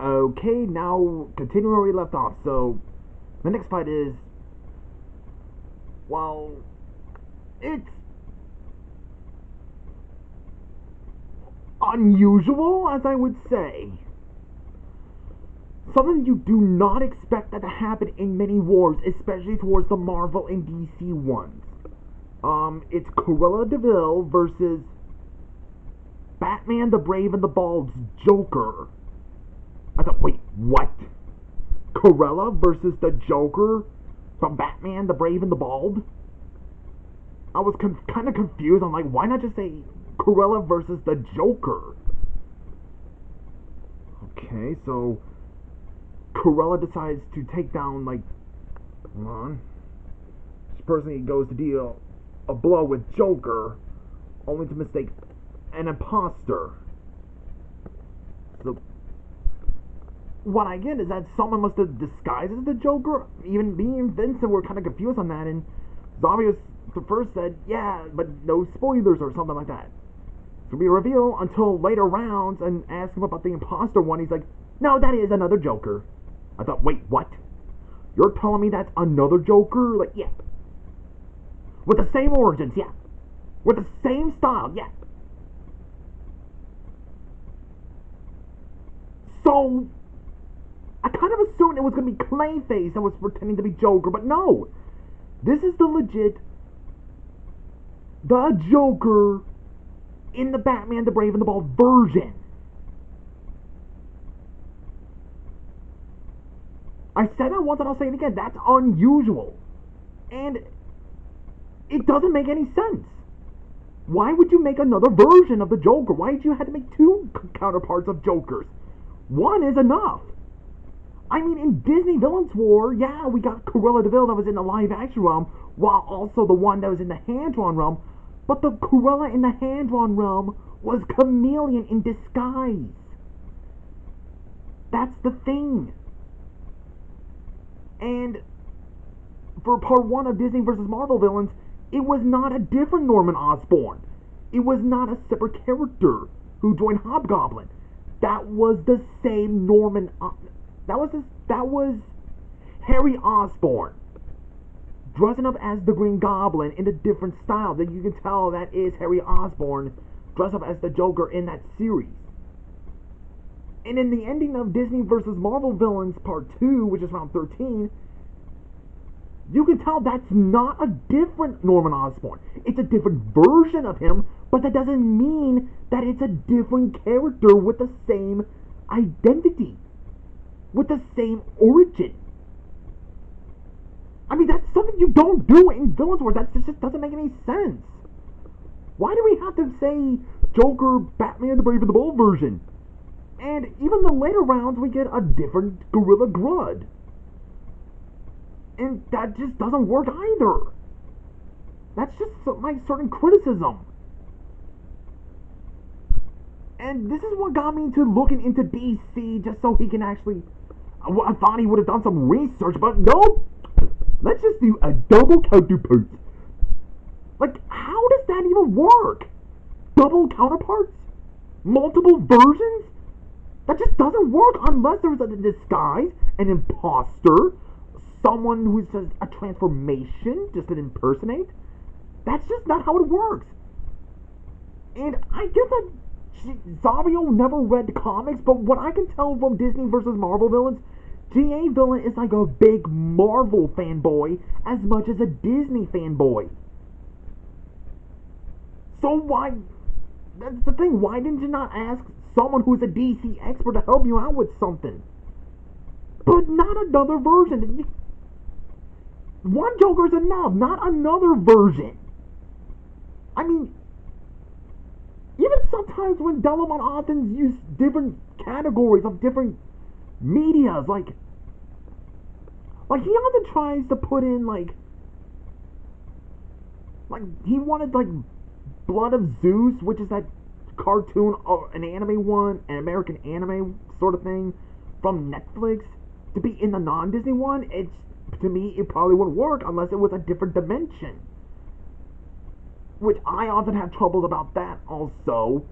Okay, now continuing where we left off. So the next fight is, well, it's unusual, as I would say. Something you do not expect that to happen in many wars, especially towards the Marvel and DC ones. It's Cruella DeVille versus Batman the Brave and the Bald's Joker. I thought, wait, what? Cruella versus the Joker from Batman the Brave and the Bald? I was kind of confused. I'm like, why not just say Cruella versus the Joker? Okay, so Cruella decides to take down, like, hold on. This person goes to deal a blow with Joker, only to mistake an imposter. So, what I get is that someone must have disguised as the Joker. Even me and Vincent were kind of confused on that, and Zavios first said, yeah, but no spoilers or something like that. So we reveal until later rounds and ask him about the imposter one. He's like, no, that is another Joker. I thought, wait, what? You're telling me that's another Joker? Like, yeah. With the same origins, yeah. With the same style, yeah. So, I kind of assumed it was going to be Clayface that was pretending to be Joker, but no. This is the Joker in the Batman the Brave and the Bald version. I said that once and I'll say it again. That's unusual. And it doesn't make any sense. Why would you make another version of the Joker? Why did you have to make two counterparts of Jokers? One is enough. I mean, in Disney Villains War, yeah, we got Cruella DeVille that was in the live-action realm, while also the one that was in the hand-drawn realm. But the Cruella in the hand-drawn realm was Chameleon in disguise. That's the thing. And for part one of Disney vs. Marvel Villains, it was not a different Norman Osborn. It was not a separate character who joined Hobgoblin. That was the same Norman. That was Harry Osborn dressing up as the Green Goblin in a different style. That you can tell that is Harry Osborn dressed up as the Joker in that series. And in the ending of Disney vs. Marvel Villains Part 2, which is around 13, you can tell that's not a different Norman Osborn. It's a different version of him, but that doesn't mean that it's a different character with the same identity, with the same origin. I mean, that's something you don't do in Villains War. That just doesn't make any sense. Why do we have to say Joker, Batman the Brave and the Bold version? And even the later rounds, we get a different Gorilla Grodd. And that just doesn't work either. That's just my certain criticism. And this is what got me into looking into DC, just so he can actually... I thought he would have done some research, but nope. Let's just do a double counterpart. Like, how does that even work? Double counterparts? Multiple versions? That just doesn't work unless there's a disguise, an imposter, someone who's just a transformation, just an impersonate. That's just not how it works. And I guess that Zavio never read the comics, but what I can tell from Disney vs. Marvel Villains, G.A. Villain is like a big Marvel fanboy as much as a Disney fanboy. So why... That's the thing, why didn't you not ask someone who's a DC expert to help you out with something? But not another version. One Joker's enough, not another version. I mean, even sometimes when Delamon authors use different categories of different medias, like he often tries to put in like he wanted like Blood of Zeus, which is that cartoon, an anime one, an American anime sort of thing from Netflix, to be in the non-Disney one. It's, to me, it probably wouldn't work unless it was a different dimension, which I often have troubles about that also.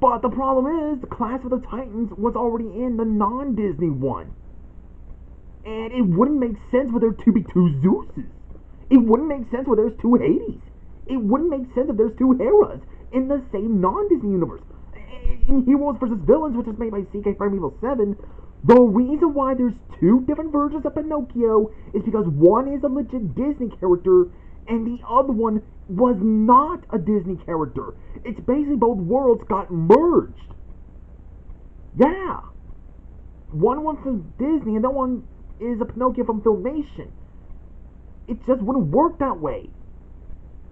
But the problem is, the Clash of the Titans was already in the non-Disney one. And it wouldn't make sense for there to be two Zeuses. It wouldn't make sense where there's two Hades. It wouldn't make sense if there's two Heras in the same non-Disney universe. In Heroes vs. Villains, which is made by CK Primeval 7, the reason why there's two different versions of Pinocchio is because one is a legit Disney character and the other one was not a Disney character. It's basically both worlds got merged. Yeah. One was from Disney and that one is a Pinocchio from Filmation. It just wouldn't work that way.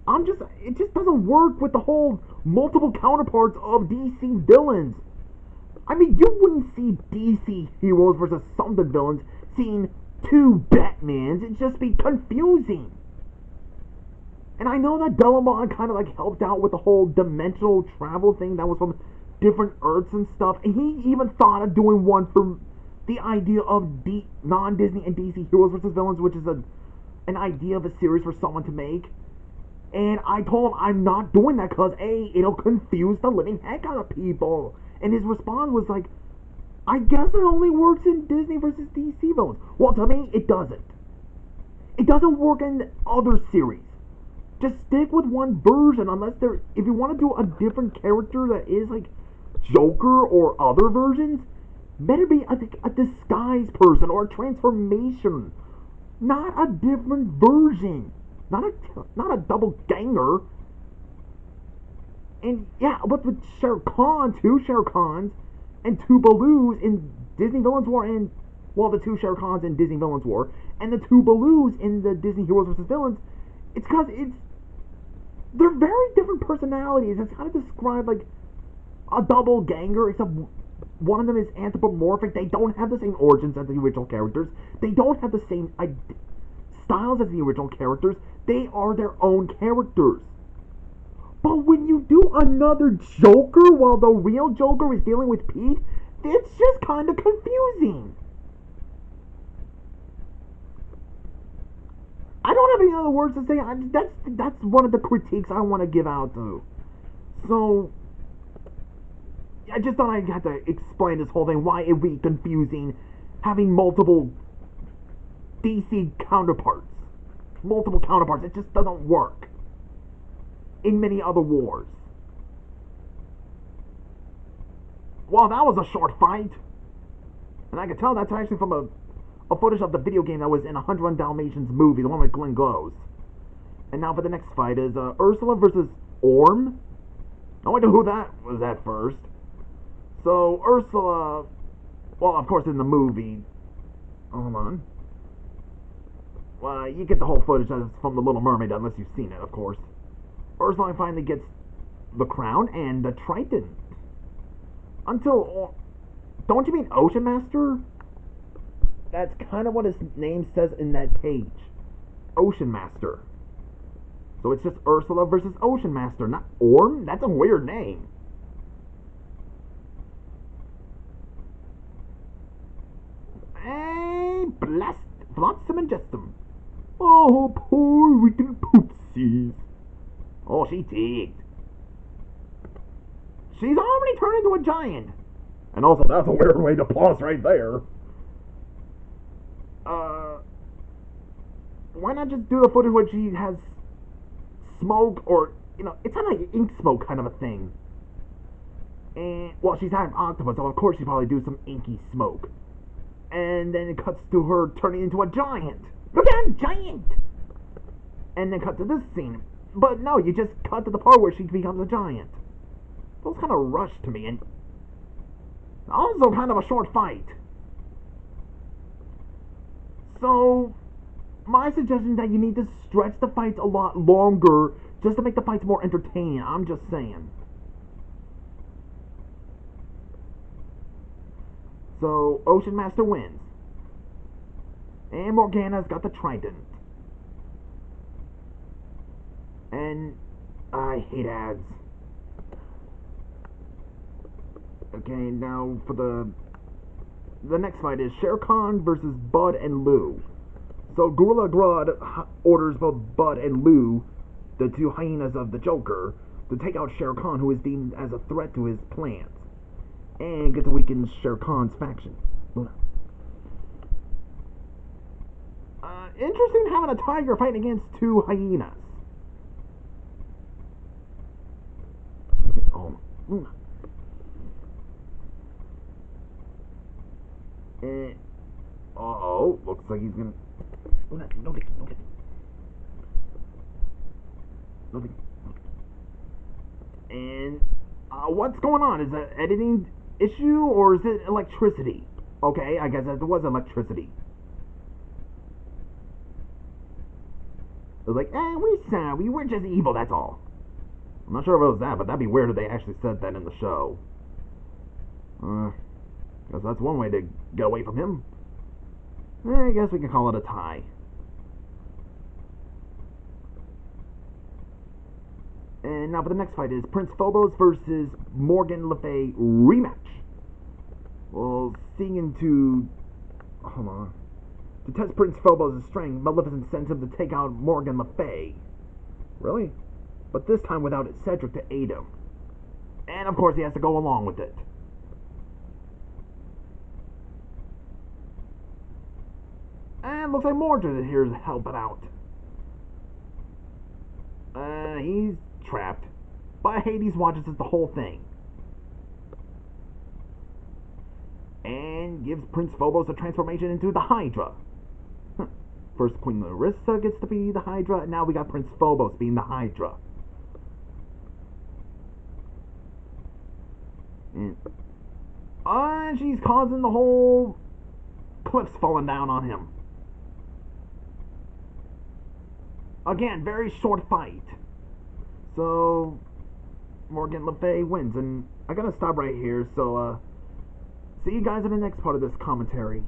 It just doesn't work with the whole multiple counterparts of DC villains. I mean, you wouldn't see DC heroes versus something villains seeing two Batmans. It'd just be confusing. And I know that Delamont kind of like helped out with the whole dimensional travel thing that was from different Earths and stuff. And he even thought of doing one for the idea of non-Disney and DC heroes versus villains, which is an idea of a series for someone to make. And I told him I'm not doing that because A, it'll confuse the living heck out of people. And his response was like, I guess it only works in Disney versus DC villains. Well, to me, it doesn't. It doesn't work in other series. Just stick with one version unless if you want to do a different character that is like Joker or other versions, better be a disguised person or a transformation. Not a different version. Not a double ganger. And yeah, but with Shere Khan, two Shere Khans, and two Balus in Disney Villains War, and well, the two Shere Khans in Disney Villains War, and the two Balus in the Disney Heroes vs. Villains, it's because they're very different personalities. It's how to describe like a double ganger, except one of them is anthropomorphic. They don't have the same origins as the original characters. They don't have the same styles as the original characters. They are their own characters. But when you do another Joker while the real Joker is dealing with Pete, it's just kind of confusing. I don't have any other words to say. That's one of the critiques I want to give out, though. So, I just thought I had to explain this whole thing, why it would be confusing having multiple DC counterparts. Multiple counterparts. It just doesn't work in many other wars. Well, that was a short fight. And I can tell that's actually from a footage of the video game that was in 101 Dalmatians movie, the one with Glenn Close. And now for the next fight is Ursula versus Orm. I wonder who that was at first. So, Ursula, well, of course in the movie, hold on. Well, you get the whole footage from The Little Mermaid, unless you've seen it, of course. Ursula finally gets the crown and the trident. Don't you mean Ocean Master? That's kind of what his name says in that page. Ocean Master. So it's just Ursula versus Ocean Master, not Orm? That's a weird name. Hey, Flotsam and Jetsam. Oh, poor little poopsies. Oh, she ticked. She's already turned into a giant. And also, that's a weird way to pause right there. Why not just do the footage where she has smoke or, it's kind of like ink smoke kind of a thing. And, well, she's half octopus, so of course she'd probably do some inky smoke. And then it cuts to her turning into a giant. Look at that giant! And then cut to this scene. But no, you just cut to the part where she becomes a giant. That was kind of rushed to me, and also kind of a short fight. So, my suggestion is that you need to stretch the fights a lot longer just to make the fights more entertaining. I'm just saying. So, Ocean Master wins. And Morgana's got the trident. And I hate ads. Okay, now for the next fight is Shere Khan versus Bud and Lou. So Gorilla Grodd orders both Bud and Lou, the two hyenas of the Joker, to take out Shere Khan, who is deemed as a threat to his plans, and get to weaken Shere Khan's faction. Interesting having a tiger fighting against two hyenas. Oh, oh, looks like he's gonna. No. And what's going on? Is that editing issue or is it electricity? Okay, I guess it was electricity. It was like, we're sorry, we're just evil, that's all. I'm not sure if it was that, but that'd be weird if they actually said that in the show. Guess that's one way to get away from him. I guess we can call it a tie. And now for the next fight is Prince Phobos versus Morgan Le Fay rematch. Well, seeing into... Hold on. To test Prince Phobos' strength, Maleficent sends him to take out Morgan Le Fay. Really? But this time without Cedric to aid him. And of course he has to go along with it. And looks like Mordred is here to help it out. He's trapped. But Hades watches the whole thing. And gives Prince Phobos a transformation into the Hydra. First Queen Larissa gets to be the Hydra, and now we got Prince Phobos being the Hydra. And she's causing the whole cliffs falling down on him. Again, very short fight. So, Morgan Le Fay wins, and I gotta stop right here, so, see you guys in the next part of this commentary.